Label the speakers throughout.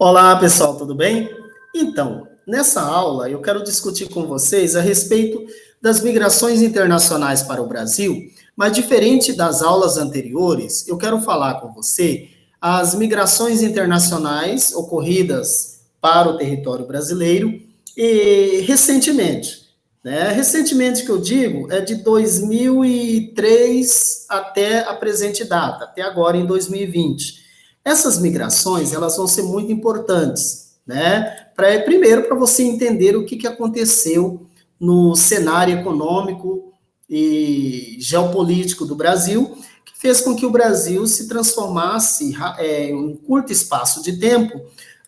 Speaker 1: Olá, pessoal, tudo bem? Então, nessa aula eu quero discutir com vocês a respeito das migrações internacionais para o Brasil, mas diferente das aulas anteriores, eu quero falar com você as migrações internacionais ocorridas para o território brasileiro e recentemente, né? Recentemente que eu digo é de 2003 até a presente data, até agora em 2020. Essas migrações, elas vão ser muito importantes, né? Primeiro, para você entender o que aconteceu no cenário econômico e geopolítico do Brasil, que fez com que o Brasil se transformasse, em um curto espaço de tempo,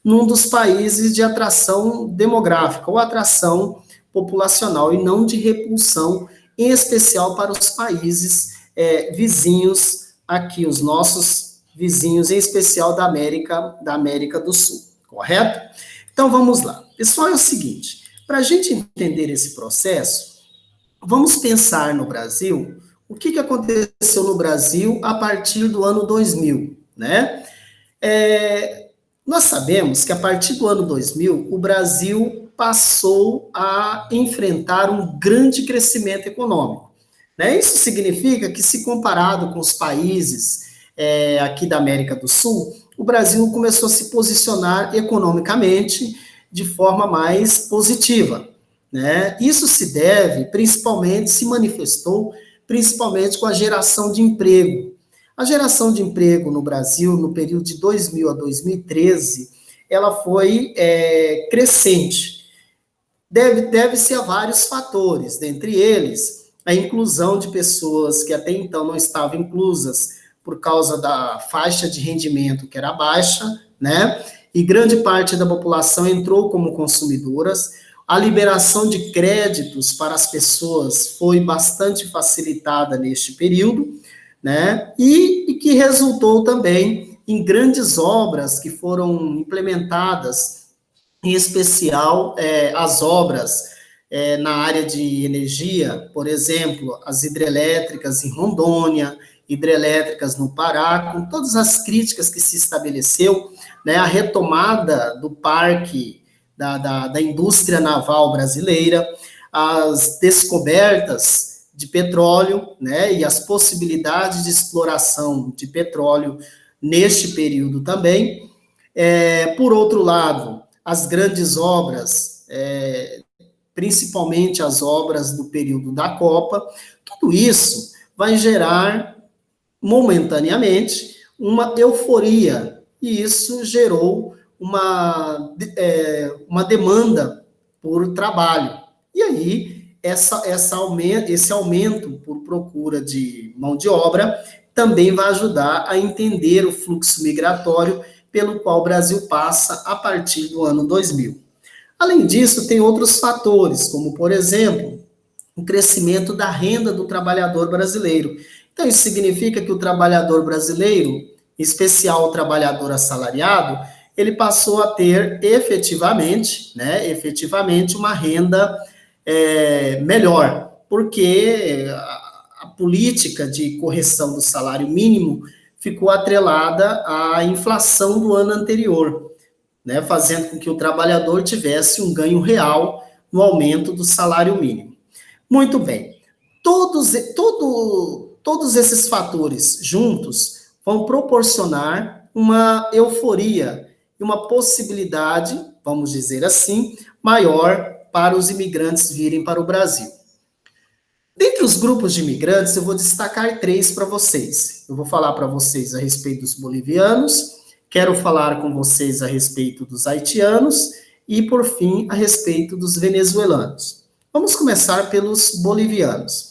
Speaker 1: num dos países de atração demográfica ou atração populacional e não de repulsão, em especial para os países vizinhos aqui, os nossos vizinhos, em especial da América do Sul, correto? Então vamos lá. Pessoal, é o seguinte, para a gente entender esse processo, vamos pensar no Brasil, o que aconteceu no Brasil a partir do ano 2000, né? Nós sabemos que a partir do ano 2000, o Brasil passou a enfrentar um grande crescimento econômico, né? Isso significa que, se comparado com os países aqui da América do Sul, o Brasil começou a se posicionar economicamente de forma mais positiva, né? Isso se manifestou principalmente com a geração de emprego. A geração de emprego no Brasil, no período de 2000 a 2013, ela foi crescente. Deve-se a vários fatores, dentre eles, a inclusão de pessoas que até então não estavam inclusas por causa da faixa de rendimento que era baixa, né? E grande parte da população entrou como consumidoras. A liberação de créditos para as pessoas foi bastante facilitada neste período, né? E que resultou também em grandes obras que foram implementadas, em especial as obras na área de energia, por exemplo, as hidrelétricas em Rondônia, hidrelétricas no Pará, com todas as críticas que se estabeleceu, né, a retomada do parque da indústria naval brasileira, as descobertas de petróleo, né, e as possibilidades de exploração de petróleo neste período também. Por outro lado, as grandes obras, principalmente as obras do período da Copa, tudo isso vai gerar momentaneamente uma euforia, e isso gerou uma demanda por trabalho. E aí, esse aumento por procura de mão de obra também vai ajudar a entender o fluxo migratório pelo qual o Brasil passa a partir do ano 2000. Além disso, tem outros fatores, como, por exemplo, o crescimento da renda do trabalhador brasileiro. Então, isso significa que o trabalhador brasileiro, em especial o trabalhador assalariado, ele passou a ter efetivamente uma renda melhor, porque a política de correção do salário mínimo ficou atrelada à inflação do ano anterior, né, fazendo com que o trabalhador tivesse um ganho real no aumento do salário mínimo. Muito bem. Todos esses fatores juntos vão proporcionar uma euforia e uma possibilidade, vamos dizer assim, maior para os imigrantes virem para o Brasil. Dentre os grupos de imigrantes, eu vou destacar três para vocês. Eu vou falar para vocês a respeito dos bolivianos, quero falar com vocês a respeito dos haitianos e, por fim, a respeito dos venezuelanos. Vamos começar pelos bolivianos.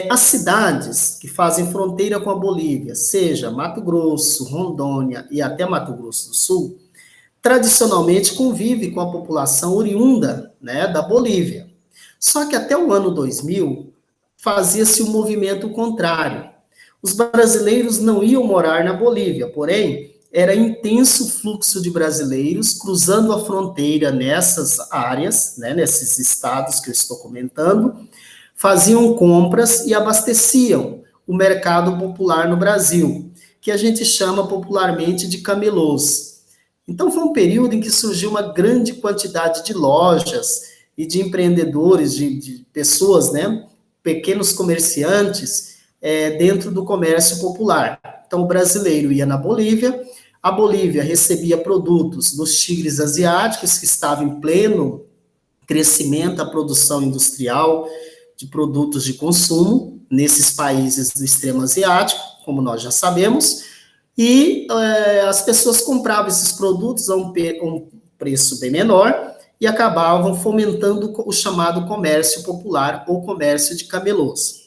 Speaker 1: As cidades que fazem fronteira com a Bolívia, seja Mato Grosso, Rondônia e até Mato Grosso do Sul, tradicionalmente convive com a população oriunda, né, da Bolívia. Só que até o ano 2000, fazia-se um movimento contrário. Os brasileiros não iam morar na Bolívia, porém, era intenso fluxo de brasileiros cruzando a fronteira nessas áreas, né, nesses estados que eu estou comentando, faziam compras e abasteciam o mercado popular no Brasil, que a gente chama popularmente de camelôs. Então, foi um período em que surgiu uma grande quantidade de lojas e de empreendedores, de pessoas, né, pequenos comerciantes, dentro do comércio popular. Então, o brasileiro ia na Bolívia, a Bolívia recebia produtos dos tigres asiáticos, que estavam em pleno crescimento, a produção industrial de produtos de consumo, nesses países do extremo asiático, como nós já sabemos, e as pessoas compravam esses produtos a um preço bem menor e acabavam fomentando o chamado comércio popular ou comércio de camelôs.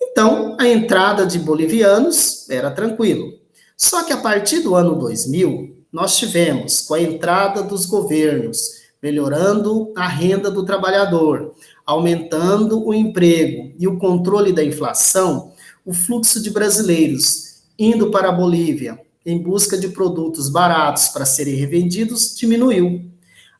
Speaker 1: Então, a entrada de bolivianos era tranquilo. Só que a partir do ano 2000, nós tivemos, com a entrada dos governos, melhorando a renda do trabalhador, aumentando o emprego e o controle da inflação, o fluxo de brasileiros indo para a Bolívia em busca de produtos baratos para serem revendidos diminuiu.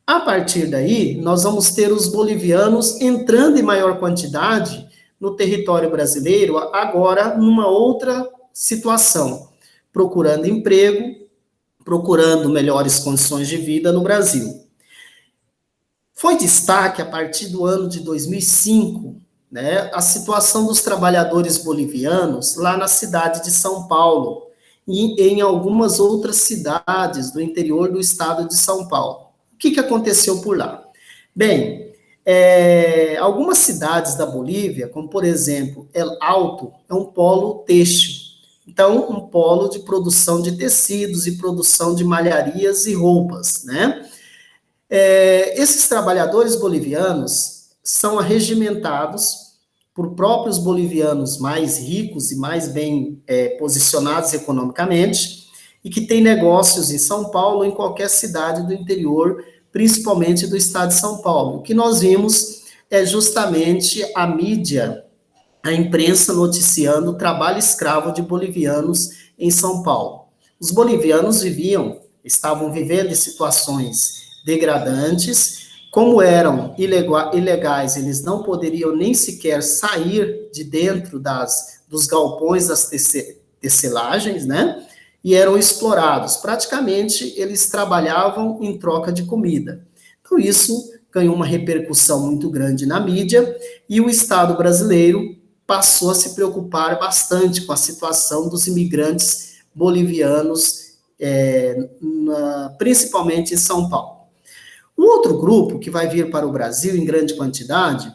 Speaker 1: A partir daí, nós vamos ter os bolivianos entrando em maior quantidade no território brasileiro, agora numa outra situação, procurando emprego, procurando melhores condições de vida no Brasil. Foi destaque a partir do ano de 2005, né, a situação dos trabalhadores bolivianos lá na cidade de São Paulo e em algumas outras cidades do interior do estado de São Paulo. O que aconteceu por lá? Bem, algumas cidades da Bolívia, como por exemplo, El Alto, é um polo têxtil. Então, um polo de produção de tecidos e produção de malharias e roupas, né? Esses trabalhadores bolivianos são arregimentados por próprios bolivianos mais ricos e mais bem posicionados economicamente e que têm negócios em São Paulo ou em qualquer cidade do interior, principalmente do estado de São Paulo. O que nós vimos é justamente a mídia, a imprensa noticiando o trabalho escravo de bolivianos em São Paulo. Os bolivianos estavam vivendo em situações degradantes, como eram ilegais, eles não poderiam nem sequer sair de dentro dos galpões das tecelagens, né? E eram explorados. Praticamente, eles trabalhavam em troca de comida. Então, isso ganhou uma repercussão muito grande na mídia, e o Estado brasileiro passou a se preocupar bastante com a situação dos imigrantes bolivianos, principalmente em São Paulo. O outro grupo que vai vir para o Brasil em grande quantidade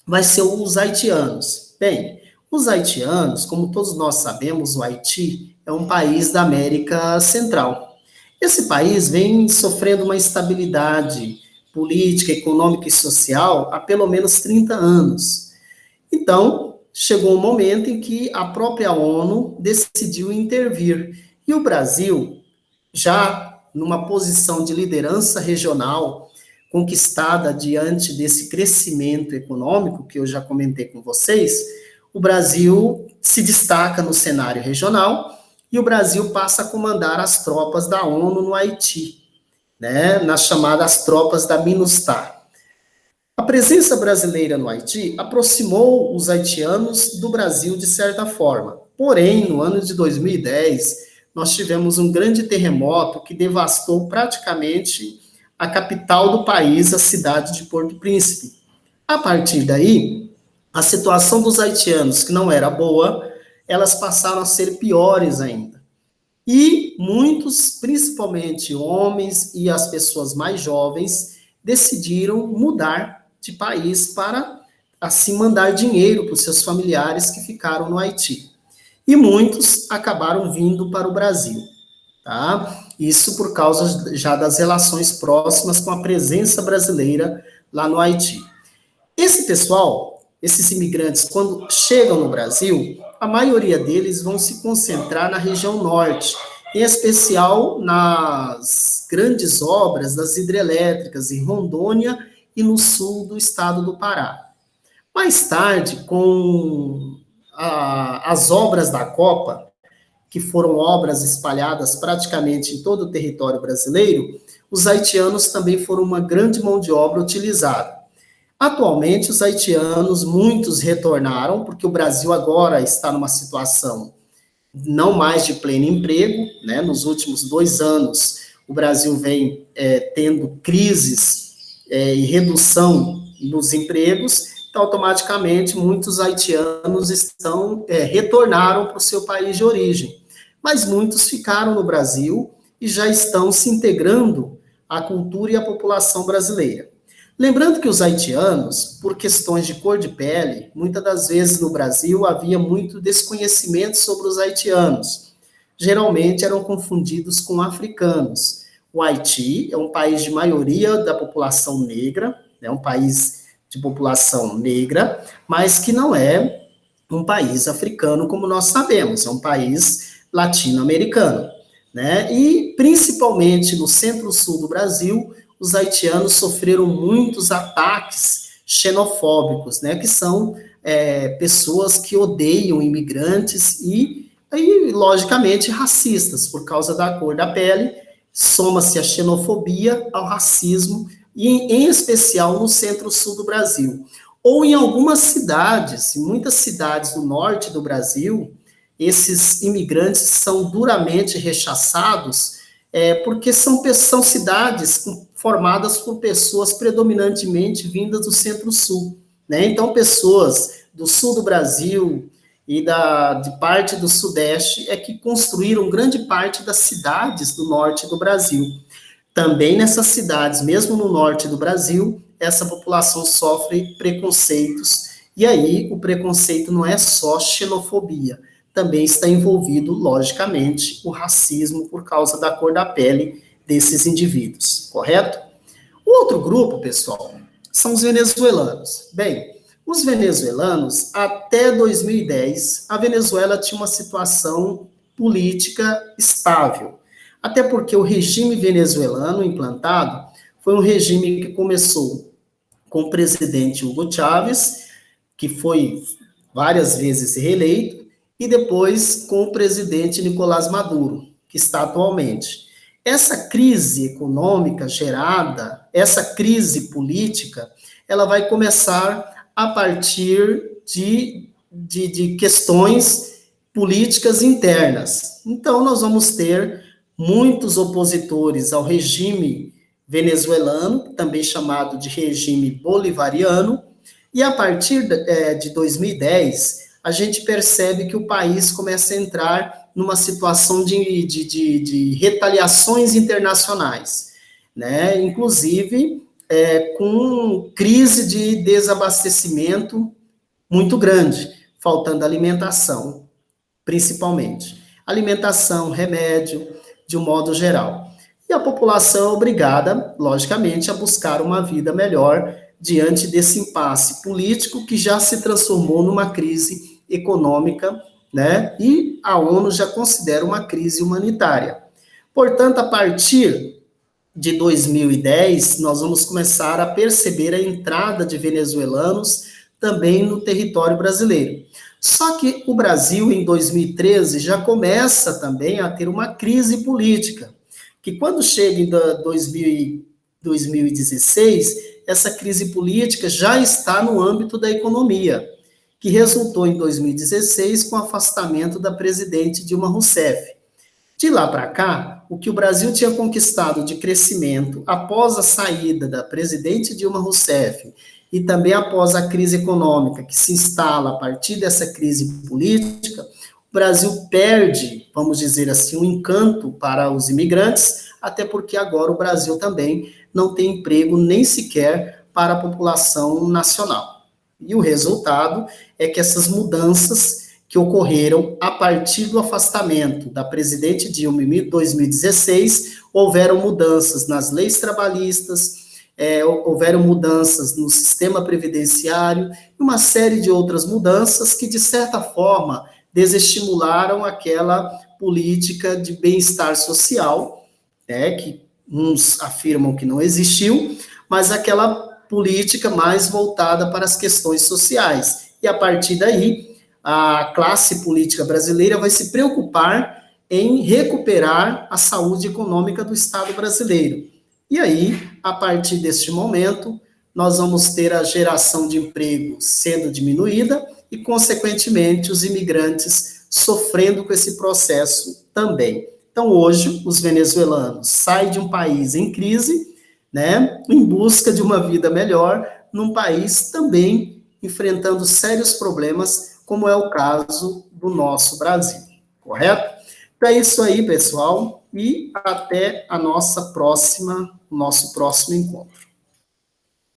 Speaker 1: vai ser os haitianos. Bem, os haitianos, como todos nós sabemos, o Haiti é um país da América Central. Esse país vem sofrendo uma instabilidade política, econômica e social há pelo menos 30 anos. Então, chegou um momento em que a própria ONU decidiu intervir. E o Brasil, já numa posição de liderança regional, conquistada diante desse crescimento econômico, que eu já comentei com vocês, o Brasil se destaca no cenário regional e o Brasil passa a comandar as tropas da ONU no Haiti, né, nas chamadas tropas da MINUSTAH. A presença brasileira no Haiti aproximou os haitianos do Brasil de certa forma. Porém, no ano de 2010, nós tivemos um grande terremoto que devastou praticamente a capital do país, a cidade de Porto Príncipe. A partir daí, a situação dos haitianos, que não era boa, elas passaram a ser piores ainda. E muitos, principalmente homens e as pessoas mais jovens, decidiram mudar de país para, assim, mandar dinheiro para os seus familiares que ficaram no Haiti. E muitos acabaram vindo para o Brasil, tá? Isso por causa já das relações próximas com a presença brasileira lá no Haiti. Esse pessoal, esses imigrantes, quando chegam no Brasil, a maioria deles vão se concentrar na região norte, em especial nas grandes obras das hidrelétricas em Rondônia e no sul do estado do Pará. Mais tarde, com as obras da Copa, que foram obras espalhadas praticamente em todo o território brasileiro, os haitianos também foram uma grande mão de obra utilizada. Atualmente, os haitianos, muitos retornaram, porque o Brasil agora está numa situação não mais de pleno emprego, né? Nos últimos 2 anos, o Brasil vem tendo crises e redução nos empregos, então, automaticamente, muitos haitianos retornaram para o seu país de origem, mas muitos ficaram no Brasil e já estão se integrando à cultura e à população brasileira. Lembrando que os haitianos, por questões de cor de pele, muitas das vezes no Brasil havia muito desconhecimento sobre os haitianos. Geralmente eram confundidos com africanos. O Haiti é um país de maioria da população negra, é um país de população negra, mas que não é um país africano como nós sabemos, é um país latino-americano, né? E principalmente no centro-sul do Brasil, os haitianos sofreram muitos ataques xenofóbicos, né? Que são pessoas que odeiam imigrantes e, logicamente, racistas, por causa da cor da pele, soma-se a xenofobia ao racismo, e em especial no centro-sul do Brasil. Ou em algumas cidades, em muitas cidades do norte do Brasil, esses imigrantes são duramente rechaçados, porque são cidades formadas por pessoas predominantemente vindas do centro-sul, né? Então, pessoas do sul do Brasil e de parte do sudeste que construíram grande parte das cidades do norte do Brasil. Também nessas cidades, mesmo no norte do Brasil, essa população sofre preconceitos, e aí o preconceito não é só xenofobia, também está envolvido, logicamente, o racismo por causa da cor da pele desses indivíduos, correto? O outro grupo, pessoal, são os venezuelanos. Bem, os venezuelanos, até 2010, a Venezuela tinha uma situação política estável, até porque o regime venezuelano implantado foi um regime que começou com o presidente Hugo Chávez, que foi várias vezes reeleito, e depois com o presidente Nicolás Maduro, que está atualmente. Essa crise econômica gerada, essa crise política, ela vai começar a partir de questões políticas internas. Então, nós vamos ter muitos opositores ao regime venezuelano, também chamado de regime bolivariano, e a partir de 2010, a gente percebe que o país começa a entrar numa situação de retaliações internacionais, né? Inclusive com crise de desabastecimento muito grande, faltando alimentação, principalmente. Alimentação, remédio, de um modo geral. E a população é obrigada, logicamente, a buscar uma vida melhor diante desse impasse político que já se transformou numa crise econômica, né? E a ONU já considera uma crise humanitária. Portanto, a partir de 2010, nós vamos começar a perceber a entrada de venezuelanos também no território brasileiro. Só que o Brasil, em 2013, já começa também a ter uma crise política, que quando chega em 2016, essa crise política já está no âmbito da economia, que resultou em 2016 com o afastamento da presidente Dilma Rousseff. De lá para cá, o que o Brasil tinha conquistado de crescimento após a saída da presidente Dilma Rousseff e também após a crise econômica que se instala a partir dessa crise política, o Brasil perde, vamos dizer assim, um encanto para os imigrantes, até porque agora o Brasil também não tem emprego nem sequer para a população nacional. E o resultado é que essas mudanças que ocorreram a partir do afastamento da presidente Dilma em 2016, houveram mudanças nas leis trabalhistas, houveram mudanças no sistema previdenciário, e uma série de outras mudanças que, de certa forma, desestimularam aquela política de bem-estar social, né, que uns afirmam que não existiu, mas aquela política mais voltada para as questões sociais. E, a partir daí, a classe política brasileira vai se preocupar em recuperar a saúde econômica do Estado brasileiro. E aí, a partir deste momento, nós vamos ter a geração de emprego sendo diminuída e, consequentemente, os imigrantes sofrendo com esse processo também. Então, hoje, os venezuelanos saem de um país em crise, né, em busca de uma vida melhor, num país também enfrentando sérios problemas, como é o caso do nosso Brasil, correto? Então é isso aí, pessoal, e até a nossa próxima, nosso próximo encontro.